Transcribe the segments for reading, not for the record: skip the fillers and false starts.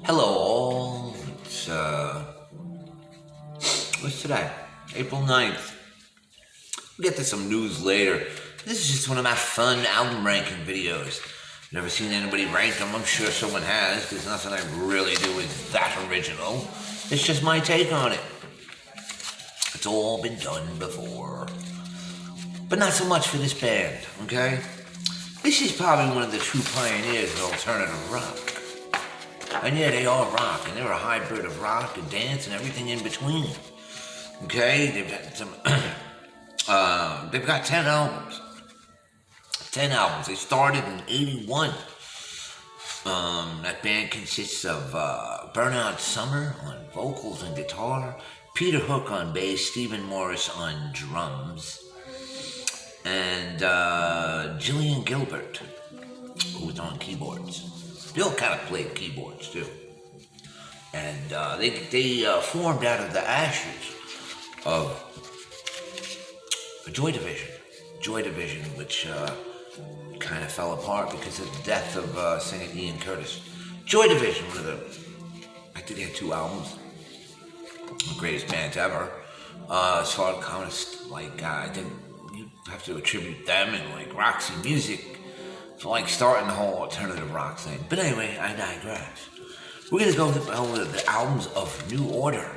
Hello all. What's today? April 9th. We'll get to some news later. This is just one of my fun album ranking videos. Never seen anybody rank them. I'm sure someone has, because nothing I really do is that original. It's just my take on it. It's all been done before. But not so much for this band, okay? This is probably one of the true pioneers of alternative rock. And yeah, they are rock, and they're a hybrid of rock and dance and everything in between. Okay, they've got they've got 10 albums. 10 albums. They started in '81. That band consists of Bernard Sumner on vocals and guitar, Peter Hook on bass, Stephen Morris on drums, and Gillian Gilbert, who was on keyboards. They all kind of played keyboards too. And they formed out of the ashes of Joy Division. Joy Division, which kind of fell apart because of the death of singer Ian Curtis. Joy Division, I think they had 2 albums. The greatest bands ever. As far as kind of I think you have to attribute them and like Roxy Music for like starting the whole alternative rock thing. But anyway, I digress. We're gonna go over the albums of New Order.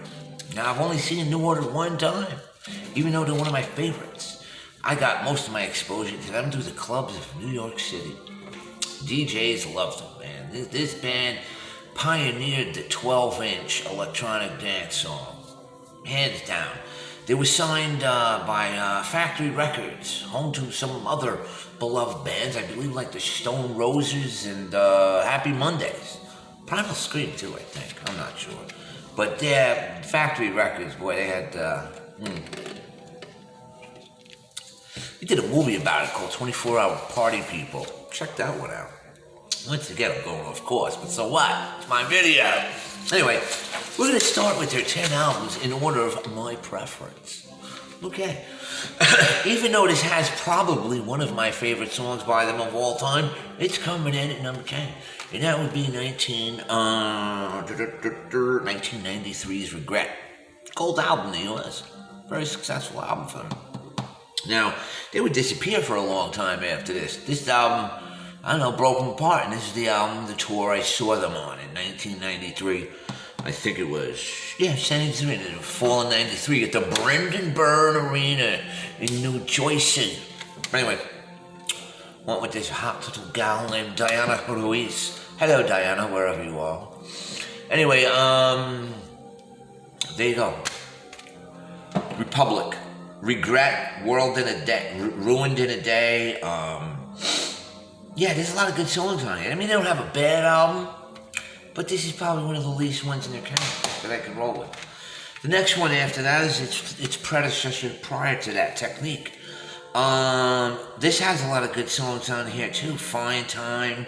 Now I've only seen New Order one time, even though they're one of my favorites. I got most of my exposure to them through the clubs of New York City. DJs loved them, man. This band pioneered the 12-inch electronic dance song, hands down. They were signed by Factory Records, home to some other beloved bands, I believe like the Stone Roses and Happy Mondays. Primal Scream too, I think, I'm not sure. But yeah, Factory Records, boy, they had... We did a movie about it called 24 Hour Party People. Check that one out. Once again, I'm going off course, but so what? It's my video. Anyway, we're going to start with their 10 albums in order of my preference. Okay. Even though this has probably one of my favorite songs by them of all time, it's coming in at number 10. And that would be 1993's Regret. Gold album in the US. Very successful album for them. Now, they would disappear for a long time after this. This album, I don't know, broke them apart. And this is the album, the tour I saw them on in 1993. I think it was, 73, in the fall of 93 at the Brendan Byrne Arena in New Jersey. Anyway, went with this hot little gal named Diana Ruiz. Hello, Diana, wherever you are. Anyway, there you go. Republic. Regret, World in a Day, Ruined in a Day. There's a lot of good songs on it. I mean, they don't have a bad album, but this is probably one of the least ones in their category that I can roll with. The next one after that is its predecessor prior to that, Technique. This has a lot of good songs on here too. Fine Time,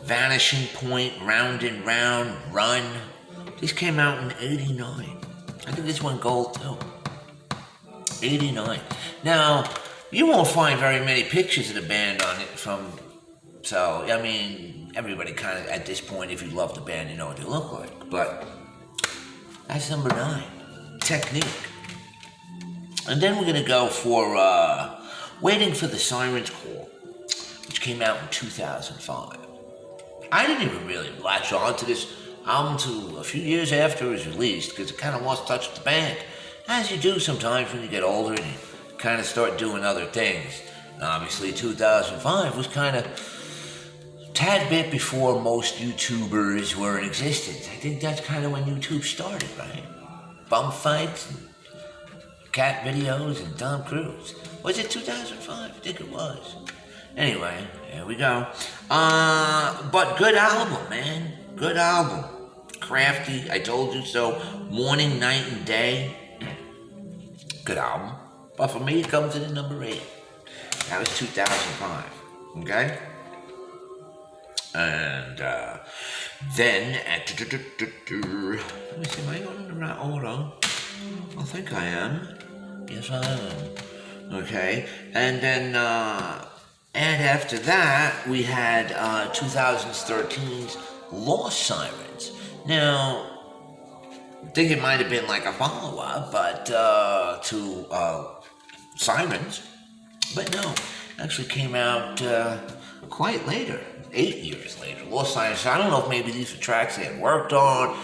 Vanishing Point, Round and Round, Run. This came out in '89. I think this won gold too. '89. Now, you won't find very many pictures of the band on it so, I mean, everybody kind of, at this point, if you love the band, you know what they look like. But that's number 9, Technique. And then we're going to go for Waiting for the Siren's Call, which came out in 2005. I didn't even really latch on to this album until a few years after it was released, because it kind of lost touch with the band. As you do sometimes when you get older and you kind of start doing other things. And obviously 2005 was kind of tad bit before most YouTubers were in existence. I think that's kind of when YouTube started, right? Bum fights and cat videos and Tom Cruise. Was it 2005? I think it was. Anyway, here we go. But good album, man. Good album. Crafty, I Told You So. Morning, Night, and Day. Good album. But for me, it comes in at number 8. That was 2005. Okay? And then, let me see, am I going in the right order? I think I am. Yes, I am. Okay? And then, and after that, we had 2013's Lost Sirens. Now, I think it might have been like a follow-up, but to Sirens, but no, actually came out quite later, 8 years later. Lost Sirens. So I don't know if maybe these were tracks they had worked on,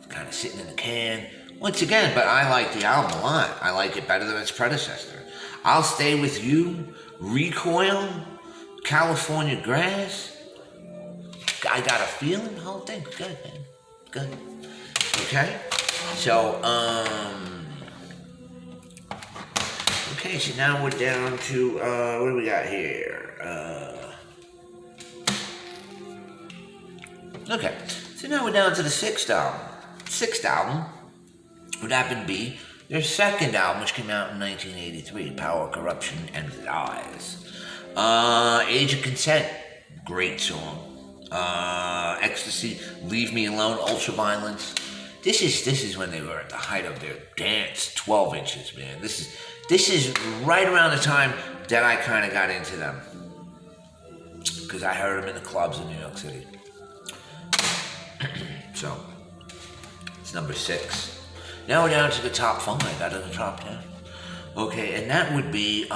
kind of sitting in the can. Once again, but I like the album a lot. I like it better than its predecessor. I'll Stay With You, Recoil, California Grass. I Got a Feeling. The whole thing, good, man, good. Okay, so okay, so now we're down to what do we got here? Okay, so now we're down to the sixth album. Sixth album would happen to be their second album, which came out in 1983, Power, Corruption, and Lies. Age of Consent, great song. Ecstasy, Leave Me Alone, Ultraviolence. This is when they were at the height of their dance, 12 inches, man. This is right around the time that I kind of got into them, because I heard them in the clubs in New York City. So, it's number 6. Now we're down to the top 5 out of the top 10. Okay, and that would be,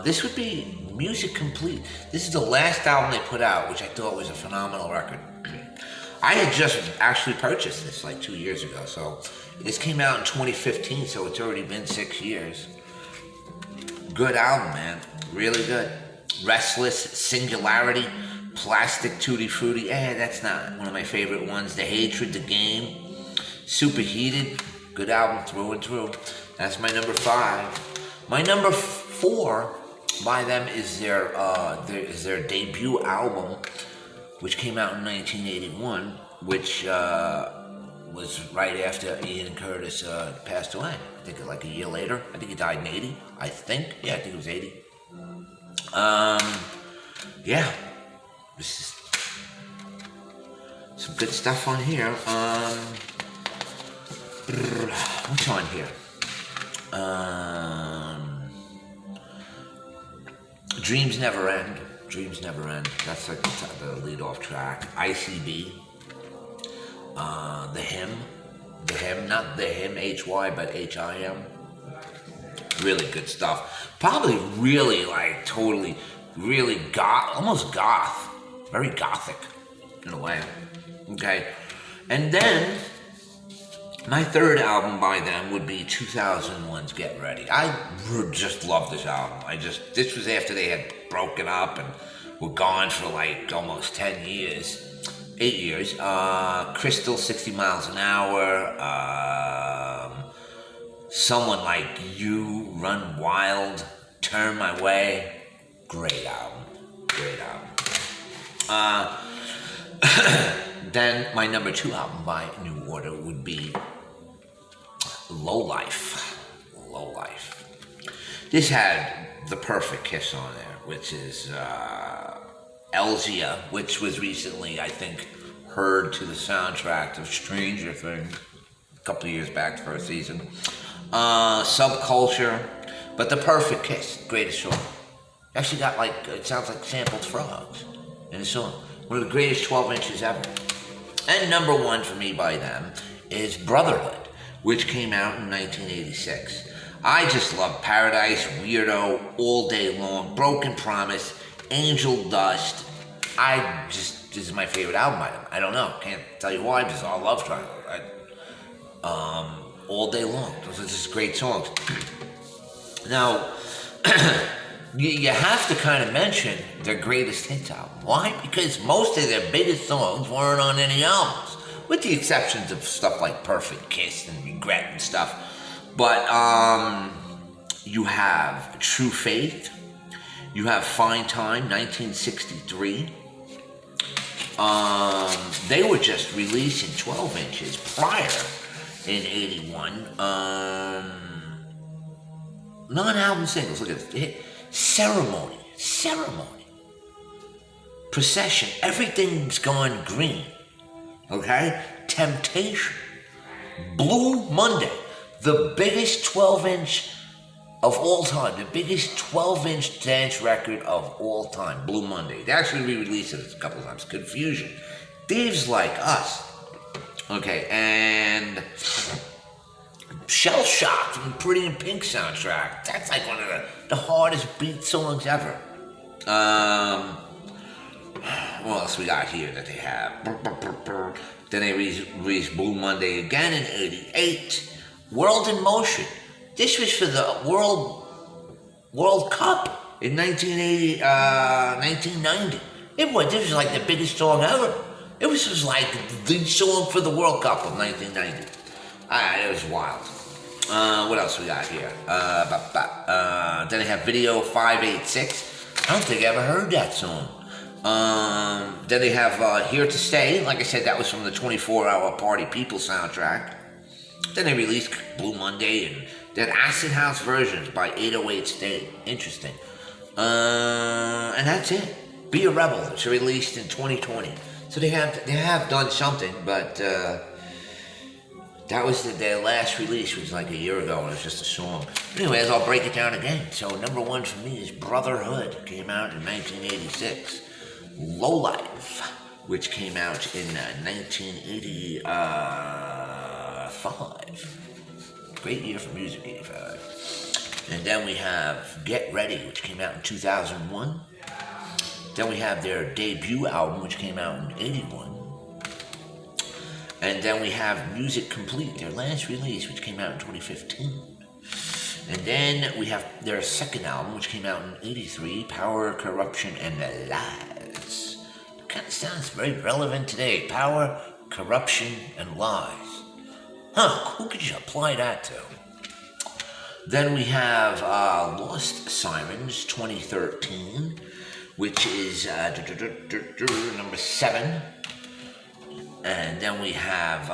this would be Music Complete. This is the last album they put out, which I thought was a phenomenal record. I had just actually purchased this like 2 years ago, so this came out in 2015, so it's already been 6 years. Good album, man, really good. Restless, Singularity, Plastic Tutti Frutti, that's not one of my favorite ones. The Hatred, The Game, Superheated, good album through and through. That's my number 5. My number 4 by them is their debut album, which came out in 1981, which was right after Ian Curtis passed away. I think like a year later. I think he died in 80, I think. Yeah, I think it was 80. Yeah. This is some good stuff on here. What's on here? Dreams Never End. Dreams Never End. That's like the lead-off track. ICB. The Hymn. The Hymn, not The Hymn, H-Y, but H-I-M. Really good stuff. Probably really like totally, really goth, almost goth. Very gothic in a way. Okay. And then my third album by them would be 2001's Get Ready. I just love this album. This was after they had broken up and were gone for like almost 10 years. 8 years. Crystal, 60 Miles an Hour. Someone Like You, Run Wild, Turn My Way. Great album. Great album. Then my number 2 album by New Order would be Low Life. Low Life. This had The Perfect Kiss on there, which is Elzia, which was recently, I think, heard to the soundtrack of Stranger Things a couple of years back, the first season. Subculture, but The Perfect Kiss, greatest song. Actually got like, it sounds like sampled frogs in a song. One of the greatest 12 inches ever. And number 1 for me by them is Brotherhood, which came out in 1986. I just love Paradise, Weirdo, All Day Long, Broken Promise, Angel Dust. This is my favorite album by them. I don't know, can't tell you why, because I love Triangle. All Day Long, those are just great songs. Now, you have to kind of mention their greatest hits album. Why? Because most of their biggest songs weren't on any albums, with the exceptions of stuff like Perfect Kiss and Regret and stuff. But you have True Faith, you have Fine Time, 1963. They were just releasing 12 inches prior in 81. Non-album singles, look at this. Ceremony. Procession, Everything's Gone Green. Okay? Temptation. Blue Monday, the biggest 12-inch of all time, the biggest 12-inch dance record of all time, Blue Monday. They actually re-released it a couple of times. Confusion. Thieves Like Us. Okay, and Shell Shock from the Pretty in Pink soundtrack. That's like one of the hardest beat songs ever. What else we got here that they have? Then they released Blue Monday again in '88. World in Motion. This was for the World Cup in 1990. This was like the biggest song ever. It was just like the song for the World Cup of 1990. It was wild. What else we got here? Then they have Video 586. I don't think I ever heard that song. Then they have Here to Stay. Like I said, that was from the 24-Hour Party People soundtrack. Then they released Blue Monday and then Acid House Versions by 808 State. Interesting. And that's it. Be a Rebel. It's released in 2020. So they have done something, but that was their last release, was like a year ago, and it was just a song. Anyways, I'll break it down again. So number one for me is Brotherhood. It came out in 1986. Lowlife, which came out in 1985. Great year for music, 85. And then we have Get Ready, which came out in 2001. Then we have their debut album, which came out in 81. And then we have Music Complete, their last release, which came out in 2015. And then we have their second album, which came out in 83, Power, Corruption, and Lies. It kind of sounds very relevant today. Power, corruption, and lies. Who could you apply that to? Then we have Lost Sirens 2013, which is number 7. And then we have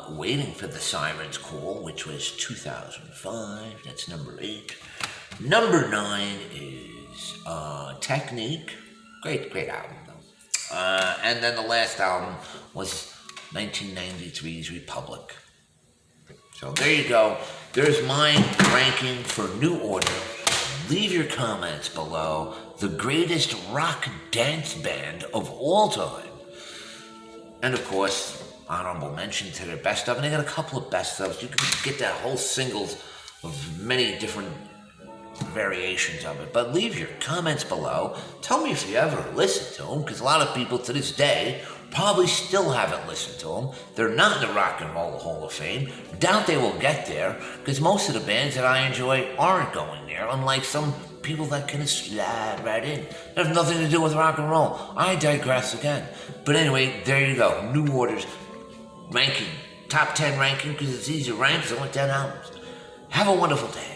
Waiting for the Sirens Call, which was 2005. That's number 8. Number 9 is Technique. Great album, though. And then the last album was 1993's Republic. So there you go. There's my ranking for New Order. Leave your comments below. The greatest rock dance band of all time. And of course, honorable mention to their best of. And they got a couple of best ofs. You can get that whole singles of many different variations of it. But leave your comments below. Tell me if you ever listened to them, because a lot of people to this day probably still haven't listened to them. They're not in the Rock and Roll Hall of Fame. Doubt they will get there, because most of the bands that I enjoy aren't going there, unlike some people that can slide right in. It has nothing to do with rock and roll. I digress again. But anyway, there you go. New Order's ranking. Top 10 ranking, because it's easy to rank, because I went 10 albums. Have a wonderful day.